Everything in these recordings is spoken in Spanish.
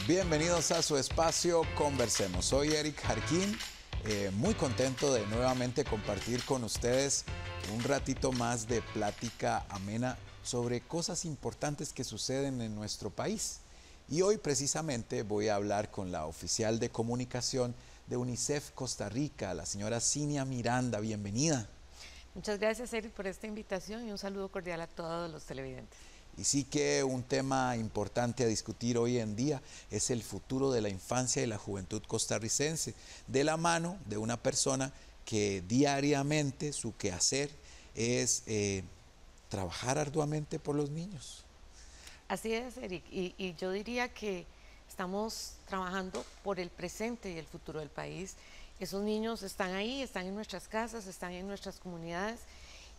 Bienvenidos a su espacio Conversemos. Soy Eric Jarquín, muy contento de nuevamente compartir con ustedes un ratito más de plática amena sobre cosas importantes que suceden en nuestro país. Y hoy precisamente voy a hablar con la oficial de comunicación de UNICEF Costa Rica, la señora Cinia Miranda. Bienvenida. Muchas gracias, Eric, por esta invitación y un saludo cordial a todos los televidentes. Y sí que un tema importante a discutir hoy en día es el futuro de la infancia y la juventud costarricense, de la mano de una persona que diariamente su quehacer es trabajar arduamente por los niños. Así es, Eric, y yo diría que estamos trabajando por el presente y el futuro del país. Esos niños están ahí, están en nuestras casas, están en nuestras comunidades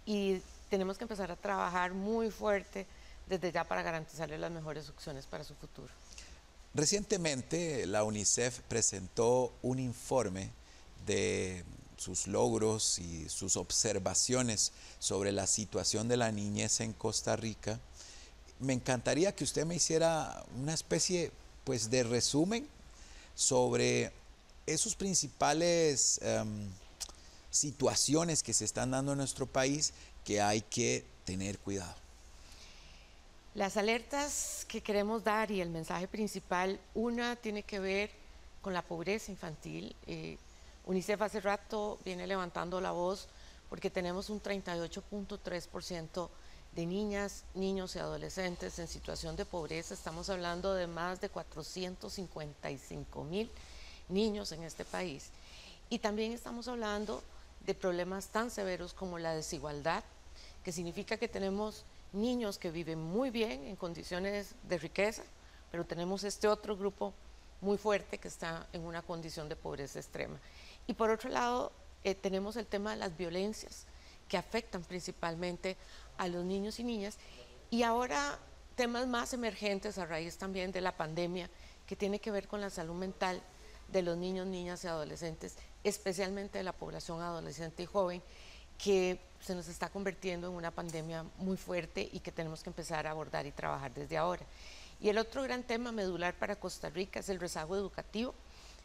y tenemos que empezar a trabajar muy fuerte desde ya para garantizarles las mejores opciones para su futuro. Recientemente la UNICEF presentó un informe de sus logros y sus observaciones sobre la situación de la niñez en Costa Rica. Me encantaría que usted me hiciera una especie pues, de resumen sobre esos principales situaciones que se están dando en nuestro país que hay que tener cuidado. Las alertas que queremos dar y el mensaje principal, una tiene que ver con la pobreza infantil. UNICEF hace rato viene levantando la voz porque tenemos un 38.3% de niñas, niños y adolescentes en situación de pobreza. Estamos hablando de más de 455,000 niños en este país. Y también estamos hablando de problemas tan severos como la desigualdad, que significa que tenemos niños que viven muy bien en condiciones de riqueza, pero tenemos este otro grupo muy fuerte que está en una condición de pobreza extrema. Y por otro lado, tenemos el tema de las violencias que afectan principalmente a los niños y niñas, y ahora temas más emergentes a raíz también de la pandemia, que tiene que ver con la salud mental de los niños, niñas y adolescentes, especialmente de la población adolescente y joven, que se nos está convirtiendo en una pandemia muy fuerte y que tenemos que empezar a abordar y trabajar desde ahora. Y el otro gran tema medular para Costa Rica es el rezago educativo.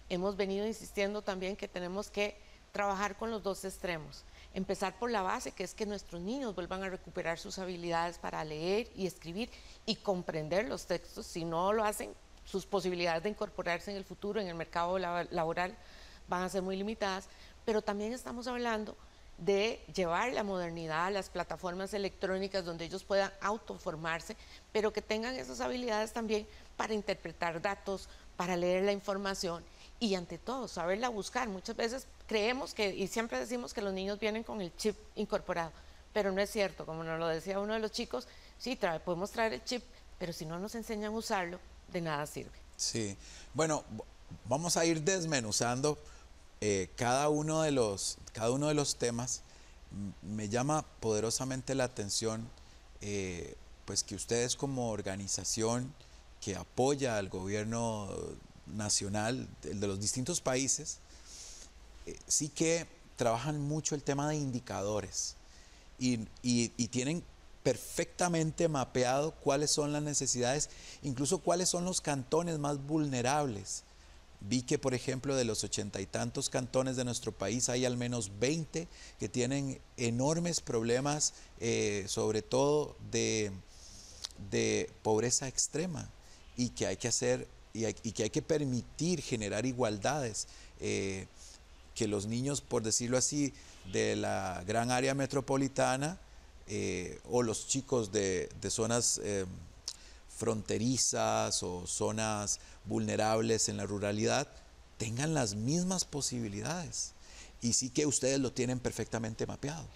Hemos venido insistiendo también que tenemos que trabajar con los dos extremos. Empezar por la base, que es que nuestros niños vuelvan a recuperar sus habilidades para leer y escribir y comprender los textos. Si no lo hacen, sus posibilidades de incorporarse en el futuro, en el mercado laboral, van a ser muy limitadas. Pero también estamos hablando de llevar la modernidad a las plataformas electrónicas donde ellos puedan autoformarse, pero que tengan esas habilidades también para interpretar datos, para leer la información y ante todo saberla buscar. Muchas veces creemos que, y siempre decimos que los niños vienen con el chip incorporado, pero no es cierto. Como nos lo decía uno de los chicos, sí, podemos traer el chip, pero si no nos enseñan a usarlo, de nada sirve. Sí, bueno, vamos a ir desmenuzando cada uno de los temas. Me llama poderosamente la atención pues que ustedes como organización que apoya al gobierno nacional de los distintos países, sí que trabajan mucho el tema de indicadores y tienen perfectamente mapeado cuáles son las necesidades, incluso cuáles son los cantones más vulnerables. Vi que, por ejemplo, de los 80 y tantos cantones de nuestro país hay al menos 20 que tienen enormes problemas, sobre todo de pobreza extrema, y que hay que hacer y que hay que permitir generar igualdades, que los niños, por decirlo así, de la gran área metropolitana o los chicos de zonas fronterizas o zonas vulnerables en la ruralidad tengan las mismas posibilidades. Y sí que ustedes lo tienen perfectamente mapeado.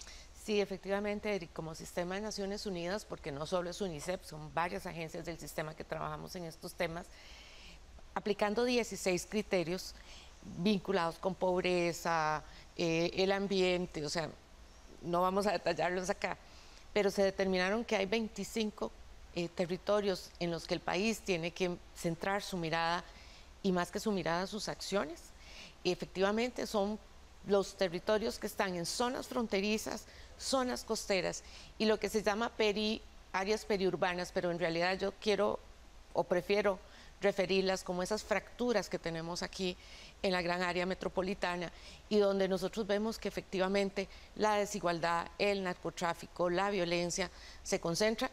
Sí, efectivamente, Eric, como Sistema de Naciones Unidas, porque no solo es UNICEF, son varias agencias del sistema que trabajamos en estos temas, aplicando 16 criterios vinculados con pobreza, el ambiente, o sea, no vamos a detallarlos acá, pero se determinaron que hay 25 territorios en los que el país tiene que centrar su mirada, y más que su mirada, sus acciones. Y efectivamente son los territorios que están en zonas fronterizas, zonas costeras y lo que se llama áreas periurbanas, pero en realidad yo quiero o prefiero referirlas como esas fracturas que tenemos aquí en la gran área metropolitana y donde nosotros vemos que efectivamente la desigualdad, el narcotráfico, la violencia se concentra.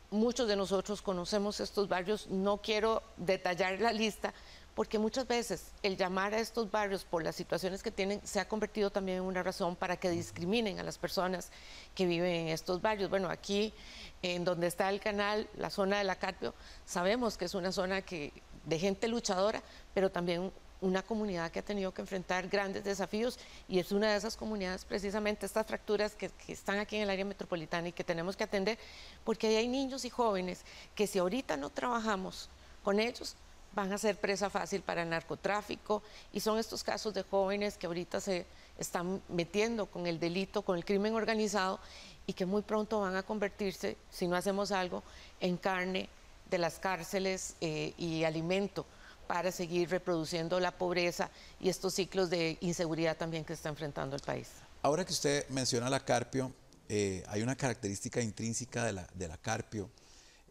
Muchos de nosotros conocemos estos barrios, no quiero detallar la lista, porque muchas veces el llamar a estos barrios por las situaciones que tienen se ha convertido también en una razón para que discriminen a las personas que viven en estos barrios. Bueno, aquí en donde está el canal, la zona de la Carpio, sabemos que es una zona de gente luchadora, pero también una comunidad que ha tenido que enfrentar grandes desafíos y es una de esas comunidades precisamente estas fracturas que están aquí en el área metropolitana y que tenemos que atender, porque ahí hay niños y jóvenes que si ahorita no trabajamos con ellos, van a ser presa fácil para el narcotráfico y son estos casos de jóvenes que ahorita se están metiendo con el delito, con el crimen organizado y que muy pronto van a convertirse, si no hacemos algo, en carne de las cárceles y alimento para seguir reproduciendo la pobreza y estos ciclos de inseguridad también que está enfrentando el país. Ahora que usted menciona la Carpio, hay una característica intrínseca de la Carpio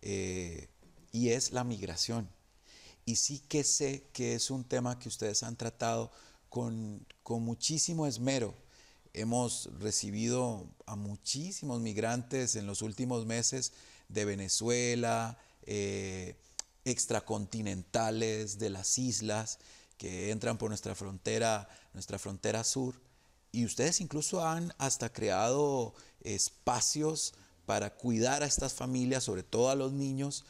y es la migración. Y sí que sé que es un tema que ustedes han tratado con muchísimo esmero. Hemos recibido a muchísimos migrantes en los últimos meses de Venezuela, extracontinentales, de las islas, que entran por nuestra frontera sur. Y ustedes incluso han hasta creado espacios para cuidar a estas familias, sobre todo a los niños,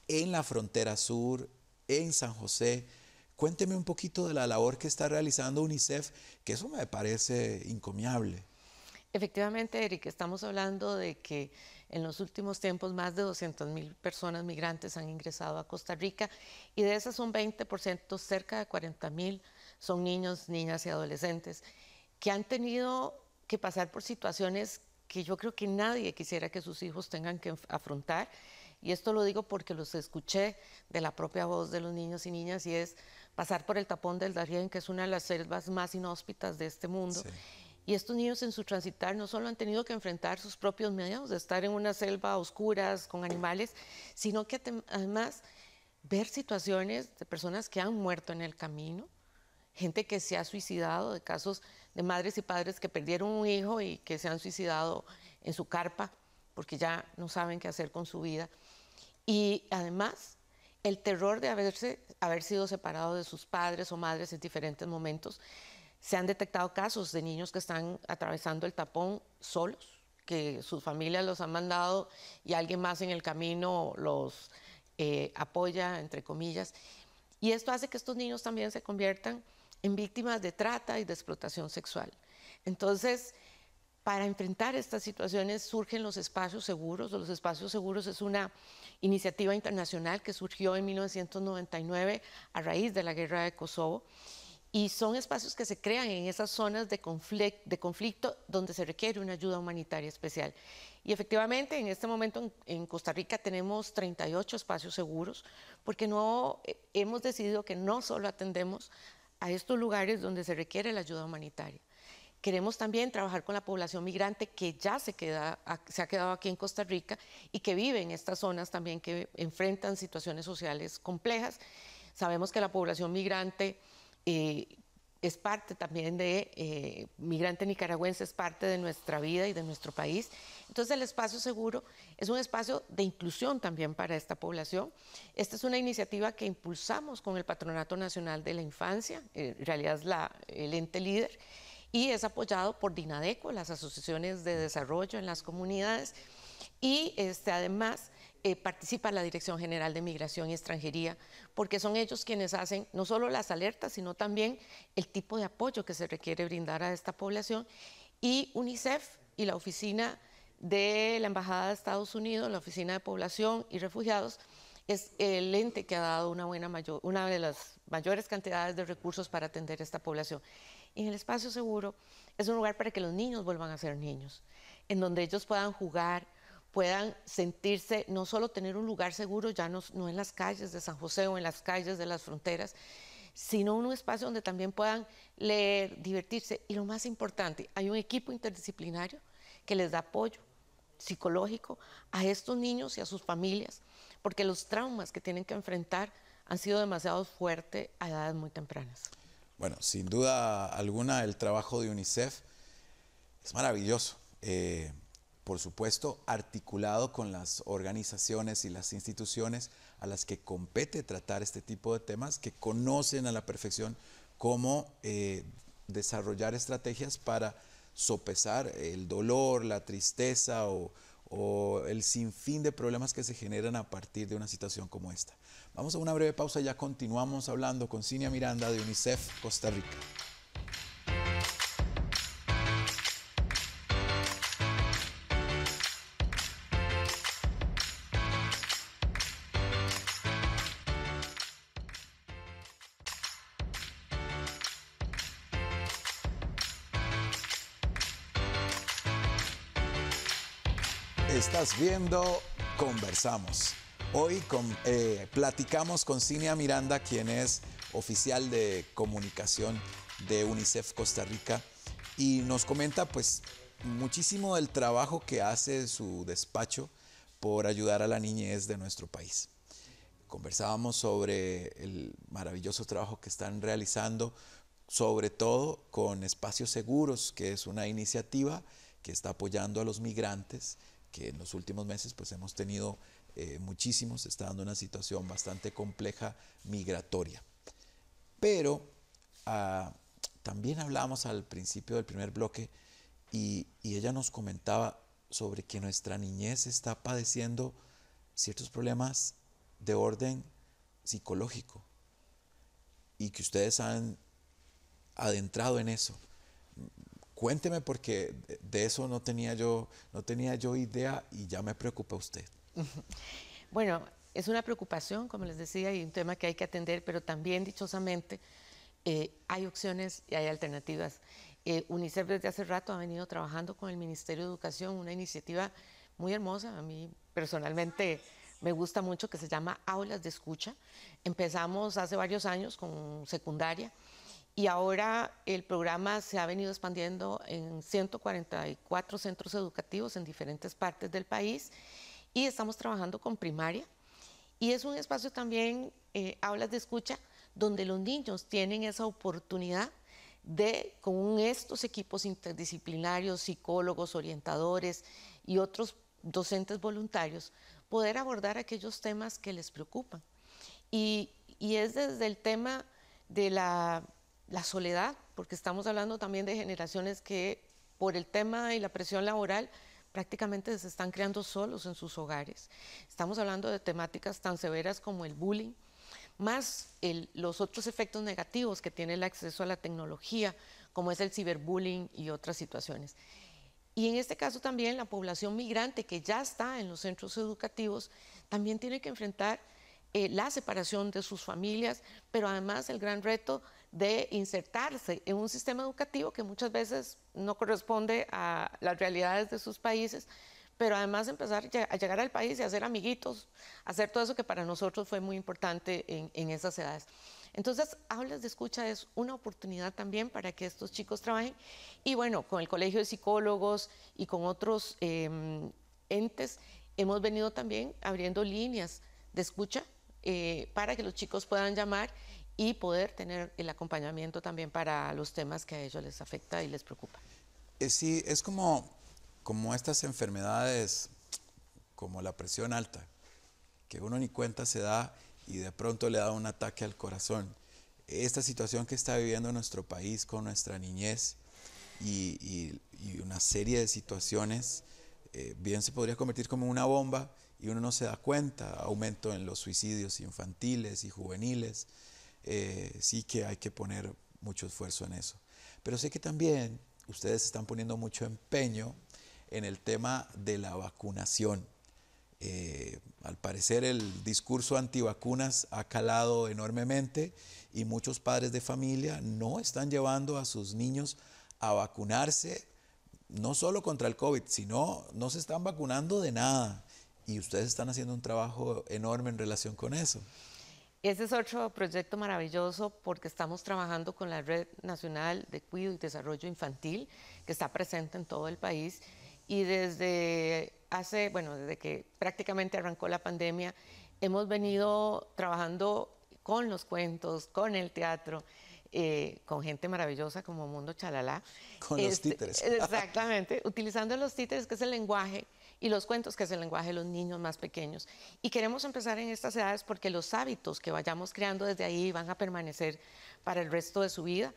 en la frontera sur, en San José. Cuénteme un poquito de la labor que está realizando UNICEF, que eso me parece encomiable. Efectivamente, Eric, estamos hablando de que en los últimos tiempos más de 200,000 personas migrantes han ingresado a Costa Rica y de esas un 20%, cerca de 40,000, son niños, niñas y adolescentes que han tenido que pasar por situaciones que yo creo que nadie quisiera que sus hijos tengan que afrontar. Y esto lo digo porque los escuché de la propia voz de los niños y niñas y es pasar por el tapón del Darién, que es una de las selvas más inhóspitas de este mundo. Sí. Y estos niños en su transitar no solo han tenido que enfrentar sus propios miedos de estar en una selva a oscuras con animales, sino que además ver situaciones de personas que han muerto en el camino, gente que se ha suicidado, de casos de madres y padres que perdieron un hijo y que se han suicidado en su carpa porque ya no saben qué hacer con su vida. Y además, el terror de haber sido separado de sus padres o madres en diferentes momentos. Se han detectado casos de niños que están atravesando el tapón solos, que sus familias los han mandado y alguien más en el camino los apoya, entre comillas. Y esto hace que estos niños también se conviertan en víctimas de trata y de explotación sexual. Entonces, para enfrentar estas situaciones surgen los espacios seguros. Los espacios seguros es una iniciativa internacional que surgió en 1999 a raíz de la guerra de Kosovo. Y son espacios que se crean en esas zonas de conflicto donde se requiere una ayuda humanitaria especial. Y efectivamente, en este momento en Costa Rica tenemos 38 espacios seguros, porque hemos decidido que no solo atendemos a estos lugares donde se requiere la ayuda humanitaria. Queremos también trabajar con la población migrante que ya se ha quedado aquí en Costa Rica y que vive en estas zonas también que enfrentan situaciones sociales complejas. Sabemos que la población migrante es parte también migrante nicaragüense, es parte de nuestra vida y de nuestro país. Entonces el espacio seguro es un espacio de inclusión también para esta población. Esta es una iniciativa que impulsamos con el Patronato Nacional de la Infancia, en realidad es el ente líder, y es apoyado por DINADECO, las asociaciones de desarrollo en las comunidades, y además participa la Dirección General de Migración y Extranjería, porque son ellos quienes hacen no solo las alertas, sino también el tipo de apoyo que se requiere brindar a esta población. Y UNICEF y la Oficina de la Embajada de Estados Unidos, la Oficina de Población y Refugiados, es el ente que ha dado una de las mayores cantidades de recursos para atender a esta población. En el espacio seguro es un lugar para que los niños vuelvan a ser niños, en donde ellos puedan jugar, puedan sentirse, no solo tener un lugar seguro, ya no en las calles de San José o en las calles de las fronteras, sino un espacio donde también puedan leer, divertirse. Y lo más importante, hay un equipo interdisciplinario que les da apoyo psicológico a estos niños y a sus familias, porque los traumas que tienen que enfrentar han sido demasiado fuertes a edades muy tempranas. Bueno, sin duda alguna el trabajo de UNICEF es maravilloso. Por supuesto, articulado con las organizaciones y las instituciones a las que compete tratar este tipo de temas, que conocen a la perfección cómo desarrollar estrategias para sopesar el dolor, la tristeza o el sinfín de problemas que se generan a partir de una situación como esta. Vamos a una breve pausa y ya continuamos hablando con Cinia Miranda de UNICEF Costa Rica. Estás viendo Conversamos. Hoy platicamos con Cinia Miranda, quien es oficial de comunicación de UNICEF Costa Rica, y nos comenta pues muchísimo del trabajo que hace su despacho por ayudar a la niñez de nuestro país. Conversábamos sobre el maravilloso trabajo que están realizando, sobre todo con Espacios Seguros, que es una iniciativa que está apoyando a los migrantes, que en los últimos meses pues hemos tenido muchísimos, está dando una situación bastante compleja migratoria. Pero también hablábamos al principio del primer bloque y ella nos comentaba sobre que nuestra niñez está padeciendo ciertos problemas de orden psicológico y que ustedes han adentrado en eso. Cuénteme, porque de eso no tenía yo idea y ya me preocupa usted. Bueno, es una preocupación, como les decía, y un tema que hay que atender, pero también, dichosamente, hay opciones y hay alternativas. UNICEF desde hace rato ha venido trabajando con el Ministerio de Educación, una iniciativa muy hermosa. A mí personalmente me gusta mucho, que se llama Aulas de Escucha. Empezamos hace varios años con secundaria y ahora el programa se ha venido expandiendo en 144 centros educativos en diferentes partes del país y estamos trabajando con primaria. Y es un espacio también, Aulas de Escucha, donde los niños tienen esa oportunidad de, con estos equipos interdisciplinarios, psicólogos, orientadores y otros docentes voluntarios, poder abordar aquellos temas que les preocupan. Y es desde el tema de la soledad, porque estamos hablando también de generaciones que por el tema y la presión laboral prácticamente se están creando solos en sus hogares. Estamos hablando de temáticas tan severas como el bullying, más los otros efectos negativos que tiene el acceso a la tecnología, como es el ciberbullying y otras situaciones. Y en este caso también la población migrante que ya está en los centros educativos también tiene que enfrentar la separación de sus familias, pero además el gran reto de insertarse en un sistema educativo que muchas veces no corresponde a las realidades de sus países, pero además empezar a llegar al país y hacer amiguitos, hacer todo eso que para nosotros fue muy importante en esas edades. Entonces, Aulas de Escucha es una oportunidad también para que estos chicos trabajen. Y bueno, con el Colegio de Psicólogos y con otros entes, hemos venido también abriendo líneas de escucha para que los chicos puedan llamar y poder tener el acompañamiento también para los temas que a ellos les afecta y les preocupa. Sí, es como estas enfermedades, como la presión alta, que uno ni cuenta se da y de pronto le da un ataque al corazón. Esta situación que está viviendo nuestro país con nuestra niñez y una serie de situaciones, bien se podría convertir como una bomba y uno no se da cuenta. Aumento en los suicidios infantiles y juveniles. Sí que hay que poner mucho esfuerzo en eso. Pero sé que también ustedes están poniendo mucho empeño en el tema de la vacunación. Al parecer el discurso antivacunas ha calado enormemente y muchos padres de familia no están llevando a sus niños a vacunarse, no solo contra el COVID, sino no se están vacunando de nada. Y ustedes están haciendo un trabajo enorme en relación con eso. Ese es otro proyecto maravilloso porque estamos trabajando con la Red Nacional de Cuidado y Desarrollo Infantil, que está presente en todo el país. Y desde que prácticamente arrancó la pandemia, hemos venido trabajando con los cuentos, con el teatro, con gente maravillosa como Mundo Chalalá. Con los títeres. Exactamente, utilizando los títeres, que es el lenguaje, y los cuentos, que es el lenguaje de los niños más pequeños. Y queremos empezar en estas edades porque los hábitos que vayamos creando desde ahí van a permanecer para el resto de su vida.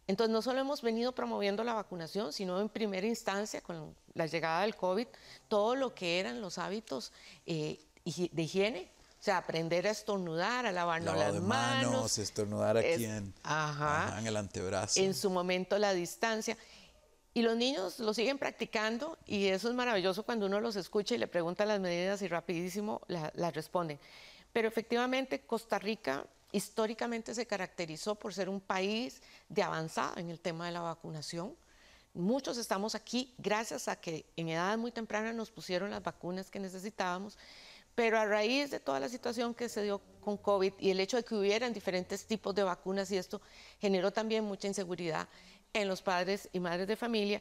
Entonces, no solo hemos venido promoviendo la vacunación, sino en primera instancia, con la llegada del COVID, todo lo que eran los hábitos de higiene. O sea, aprender a estornudar, a lavarnos las manos. Estornudar aquí en el antebrazo. En su momento la distancia. Y los niños lo siguen practicando y eso es maravilloso cuando uno los escucha y le pregunta las medidas y rapidísimo las responden. Pero efectivamente Costa Rica históricamente se caracterizó por ser un país de avanzada en el tema de la vacunación. Muchos estamos aquí gracias a que en edad muy temprana nos pusieron las vacunas que necesitábamos, pero a raíz de toda la situación que se dio con COVID y el hecho de que hubieran diferentes tipos de vacunas y esto generó también mucha inseguridad en los padres y madres de familia.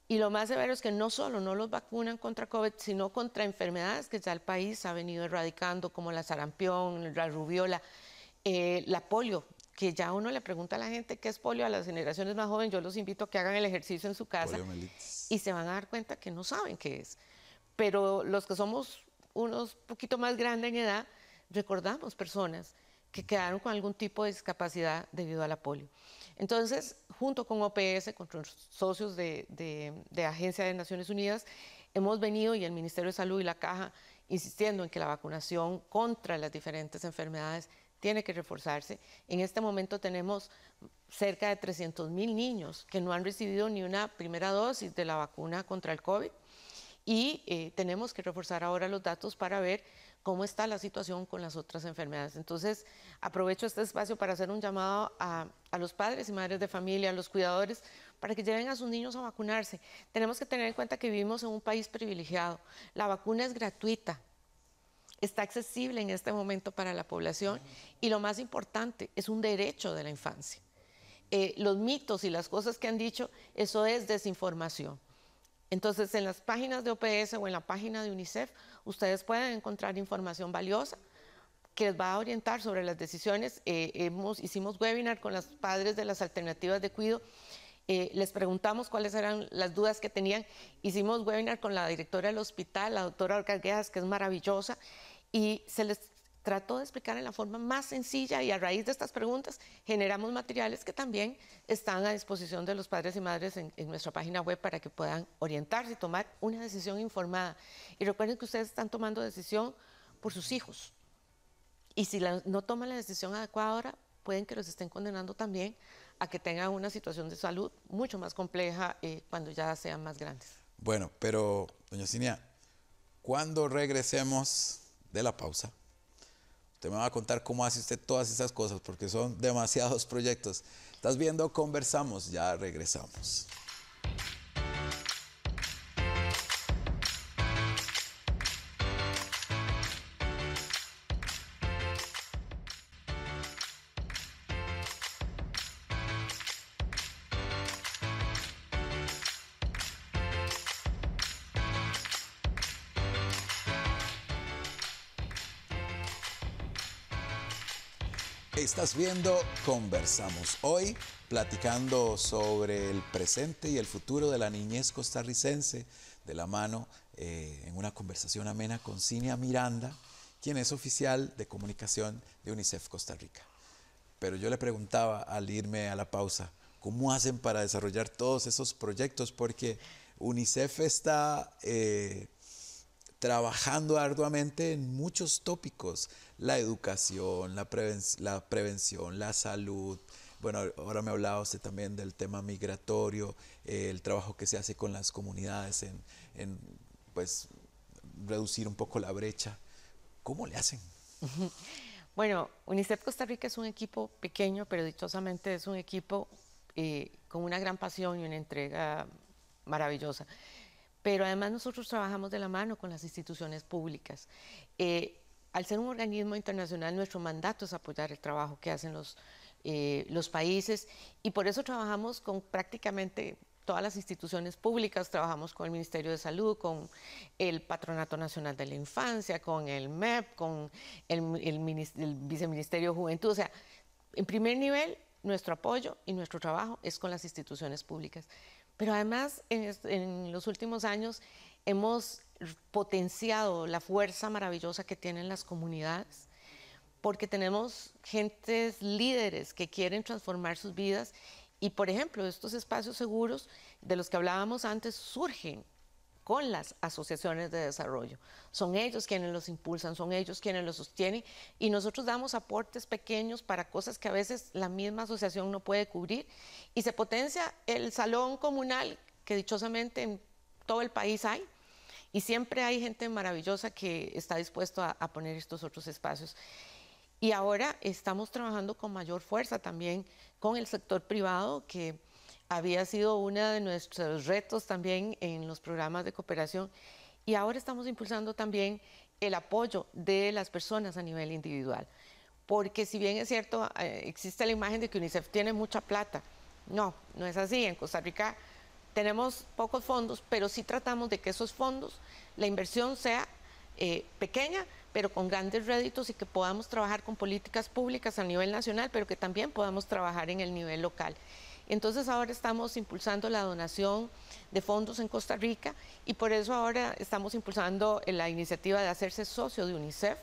Y lo más severo es que no solo no los vacunan contra COVID, sino contra enfermedades que ya el país ha venido erradicando, como la sarampión, la rubiola, la polio, que ya uno le pregunta a la gente qué es polio, a las generaciones más jóvenes. Yo los invito a que hagan el ejercicio en su casa y se van a dar cuenta que no saben qué es. Pero los que somos unos poquito más grandes en edad, recordamos personas que quedaron con algún tipo de discapacidad debido a la polio. Entonces, junto con OPS, con los socios de Agencia de Naciones Unidas, hemos venido, y el Ministerio de Salud y la Caja, insistiendo en que la vacunación contra las diferentes enfermedades tiene que reforzarse. En este momento tenemos cerca de 300,000 niños que no han recibido ni una primera dosis de la vacuna contra el COVID y tenemos que reforzar ahora los datos para ver cómo está la situación con las otras enfermedades. Entonces, aprovecho este espacio para hacer un llamado a los padres y madres de familia, a los cuidadores, para que lleven a sus niños a vacunarse. Tenemos que tener en cuenta que vivimos en un país privilegiado. La vacuna es gratuita, está accesible en este momento para la población y lo más importante, es un derecho de la infancia. Los mitos y las cosas que han dicho, eso es desinformación. Entonces, en las páginas de OPS o en la página de UNICEF, ustedes pueden encontrar información valiosa que les va a orientar sobre las decisiones. Hicimos webinar con los padres de las alternativas de cuidado. Les preguntamos cuáles eran las dudas que tenían. Hicimos webinar con la directora del hospital, la doctora Olga Arguedas, que es maravillosa, y se les trató de explicar en la forma más sencilla, y a raíz de estas preguntas generamos materiales que también están a disposición de los padres y madres en nuestra página web para que puedan orientarse y tomar una decisión informada. Y recuerden que ustedes están tomando decisión por sus hijos. Y si no toman la decisión adecuada ahora, pueden que los estén condenando también a que tengan una situación de salud mucho más compleja cuando ya sean más grandes. Bueno, pero doña Cinia, cuando regresemos de la pausa, usted me va a contar cómo hace usted todas esas cosas, porque son demasiados proyectos. Estás viendo Conversamos, ya regresamos. Estás viendo Conversamos, hoy platicando sobre el presente y el futuro de la niñez costarricense, de la mano en una conversación amena con Cinia Miranda, quien es oficial de comunicación de UNICEF Costa Rica. Pero yo le preguntaba al irme a la pausa, ¿cómo hacen para desarrollar todos esos proyectos? Porque UNICEF está trabajando arduamente en muchos tópicos: la educación, la prevención, la salud. Bueno, ahora me hablaba usted también del tema migratorio, el trabajo que se hace con las comunidades en pues, reducir un poco la brecha. ¿Cómo le hacen? Bueno, UNICEF Costa Rica es un equipo pequeño, pero dichosamente es un equipo con una gran pasión y una entrega maravillosa. Pero además nosotros trabajamos de la mano con las instituciones públicas. Al ser un organismo internacional, nuestro mandato es apoyar el trabajo que hacen los países, y por eso trabajamos con prácticamente todas las instituciones públicas, trabajamos con el Ministerio de Salud, con el Patronato Nacional de la Infancia, con el MEP, con el Viceministerio de Juventud. O sea, en primer nivel, nuestro apoyo y nuestro trabajo es con las instituciones públicas. Pero además, en los últimos años hemos potenciado la fuerza maravillosa que tienen las comunidades, porque tenemos gentes líderes que quieren transformar sus vidas y, por ejemplo, estos espacios seguros de los que hablábamos antes surgen con las asociaciones de desarrollo. Son ellos quienes los impulsan, son ellos quienes los sostienen y nosotros damos aportes pequeños para cosas que a veces la misma asociación no puede cubrir y se potencia el salón comunal que dichosamente en todo el país hay y siempre hay gente maravillosa que está dispuesto a poner estos otros espacios. Y ahora estamos trabajando con mayor fuerza también con el sector privado, que había sido uno de nuestros retos también en los programas de cooperación. Y ahora estamos impulsando también el apoyo de las personas a nivel individual. Porque si bien es cierto, existe la imagen de que UNICEF tiene mucha plata. No, no es así. En Costa Rica tenemos pocos fondos, pero sí tratamos de que esos fondos, la inversión sea pequeña, pero con grandes réditos y que podamos trabajar con políticas públicas a nivel nacional, pero que también podamos trabajar en el nivel local. Entonces ahora estamos impulsando la donación de fondos en Costa Rica y por eso ahora estamos impulsando la iniciativa de hacerse socio de UNICEF.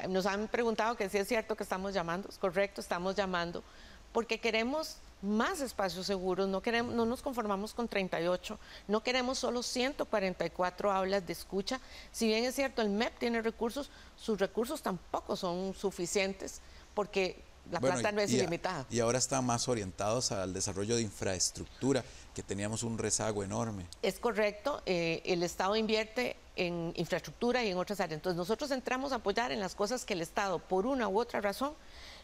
Nos han preguntado que si es cierto que estamos llamando, es correcto, estamos llamando, porque queremos más espacios seguros, no nos conformamos con 38, no queremos solo 144 aulas de escucha. Si bien es cierto, el MEP tiene recursos, sus recursos tampoco son suficientes porque la plata no es ilimitada. Y ahora están más orientados al desarrollo de infraestructura, que teníamos un rezago enorme. Es correcto, el Estado invierte en infraestructura y en otras áreas. Entonces nosotros entramos a apoyar en las cosas que el Estado, por una u otra razón,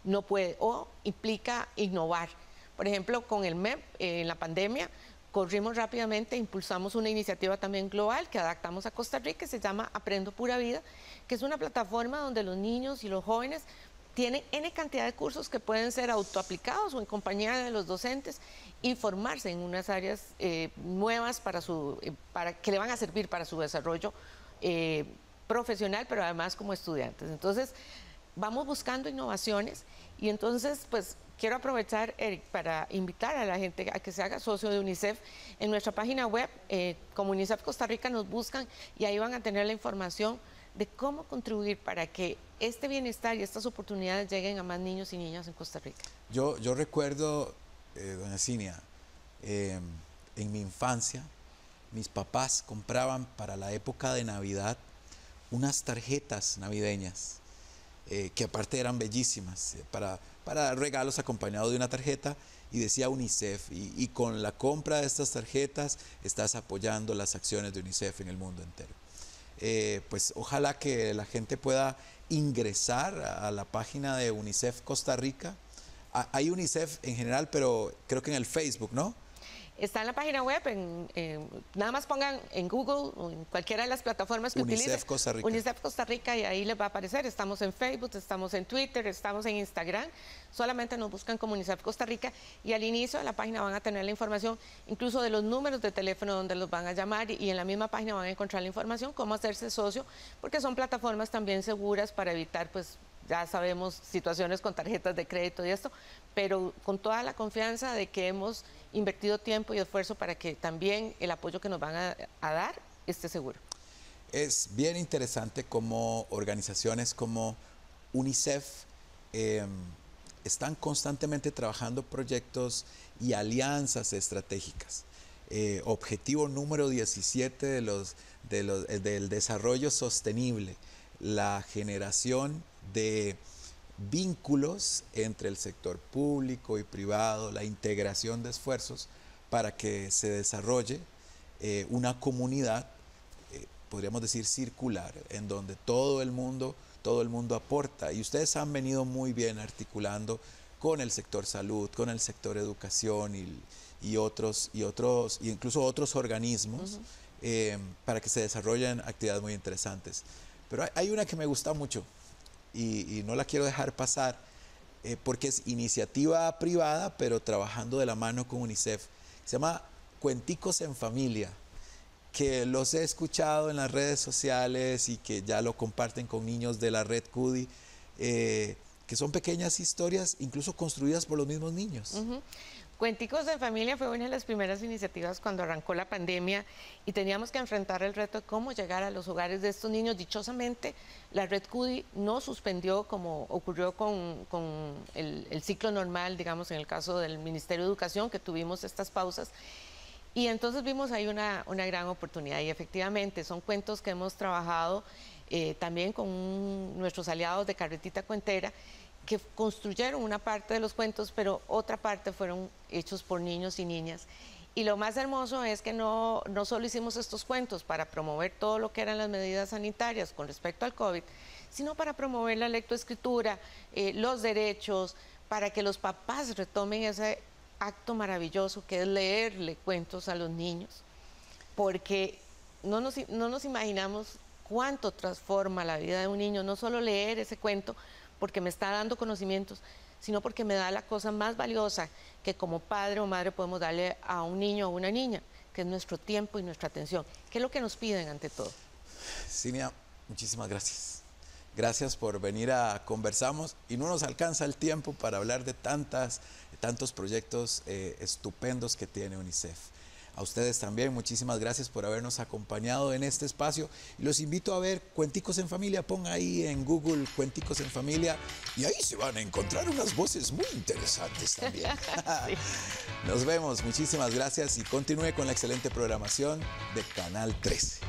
no puede o implica innovar. Por ejemplo, con el MEP, en la pandemia, corrimos rápidamente, impulsamos una iniciativa también global que adaptamos a Costa Rica, que se llama Aprendo Pura Vida, que es una plataforma donde los niños y los jóvenes tienen N cantidad de cursos que pueden ser autoaplicados o en compañía de los docentes y formarse en unas áreas nuevas para que le van a servir para su desarrollo profesional, pero además como estudiantes. Entonces, vamos buscando innovaciones y entonces, pues, quiero aprovechar, Eric, para invitar a la gente a que se haga socio de UNICEF. En nuestra página web, como UNICEF Costa Rica, nos buscan y ahí van a tener la información de cómo contribuir para que este bienestar y estas oportunidades lleguen a más niños y niñas en Costa Rica. Yo recuerdo, doña Cinia, en mi infancia, mis papás compraban para la época de Navidad unas tarjetas navideñas, que aparte eran bellísimas, para regalos acompañados de una tarjeta y decía UNICEF y con la compra de estas tarjetas estás apoyando las acciones de UNICEF en el mundo entero. Pues ojalá que la gente pueda ingresar a la página de UNICEF Costa Rica. Hay UNICEF en general, pero creo que en el Facebook, ¿no? Está en la página web, nada más pongan en Google o en cualquiera de las plataformas que utilicen. UNICEF Costa Rica. UNICEF Costa Rica y ahí les va a aparecer. Estamos en Facebook, estamos en Twitter, estamos en Instagram. Solamente nos buscan como UNICEF Costa Rica y al inicio de la página van a tener la información, incluso de los números de teléfono donde los van a llamar y en la misma página van a encontrar la información, cómo hacerse socio, porque son plataformas también seguras para evitar, pues, ya sabemos, situaciones con tarjetas de crédito y esto, pero con toda la confianza de que hemos invertido tiempo y esfuerzo para que también el apoyo que nos van a dar esté seguro. Es bien interesante cómo organizaciones como UNICEF están constantemente trabajando proyectos y alianzas estratégicas. Objetivo número 17 del desarrollo sostenible, la generación de vínculos entre el sector público y privado, la integración de esfuerzos para que se desarrolle una comunidad, podríamos decir circular, en donde todo el mundo aporta. Y ustedes han venido muy bien articulando con el sector salud, con el sector educación y incluso otros organismos para que se desarrollen actividades muy interesantes. Pero hay una que me gusta mucho y no la quiero dejar pasar porque es iniciativa privada, pero trabajando de la mano con UNICEF. Se llama Cuenticos en Familia, que los he escuchado en las redes sociales y que ya lo comparten con niños de la red CUDI, que son pequeñas historias incluso construidas por los mismos niños. Cuenticos en Familia fue una de las primeras iniciativas cuando arrancó la pandemia y teníamos que enfrentar el reto de cómo llegar a los hogares de estos niños. Dichosamente, la red CUDI no suspendió como ocurrió con el ciclo normal, digamos, en el caso del Ministerio de Educación, que tuvimos estas pausas. Y entonces vimos ahí una gran oportunidad y efectivamente son cuentos que hemos trabajado también con nuestros aliados de Carretita Cuentera, que construyeron una parte de los cuentos, pero otra parte fueron hechos por niños y niñas. Y lo más hermoso es que no solo hicimos estos cuentos para promover todo lo que eran las medidas sanitarias con respecto al COVID, sino para promover la lectoescritura, los derechos, para que los papás retomen ese acto maravilloso que es leerle cuentos a los niños, porque no nos imaginamos cuánto transforma la vida de un niño, no solo leer ese cuento porque me está dando conocimientos, sino porque me da la cosa más valiosa que como padre o madre podemos darle a un niño o una niña, que es nuestro tiempo y nuestra atención, que es lo que nos piden ante todo. Cinia, muchísimas gracias. Gracias por venir a Conversamos y no nos alcanza el tiempo para hablar de tantos proyectos estupendos que tiene UNICEF. A ustedes también, muchísimas gracias por habernos acompañado en este espacio y los invito a ver Cuenticos en Familia. Ponga ahí en Google Cuenticos en Familia y ahí se van a encontrar unas voces muy interesantes también. Sí. Nos vemos, muchísimas gracias y continúe con la excelente programación de Canal 13.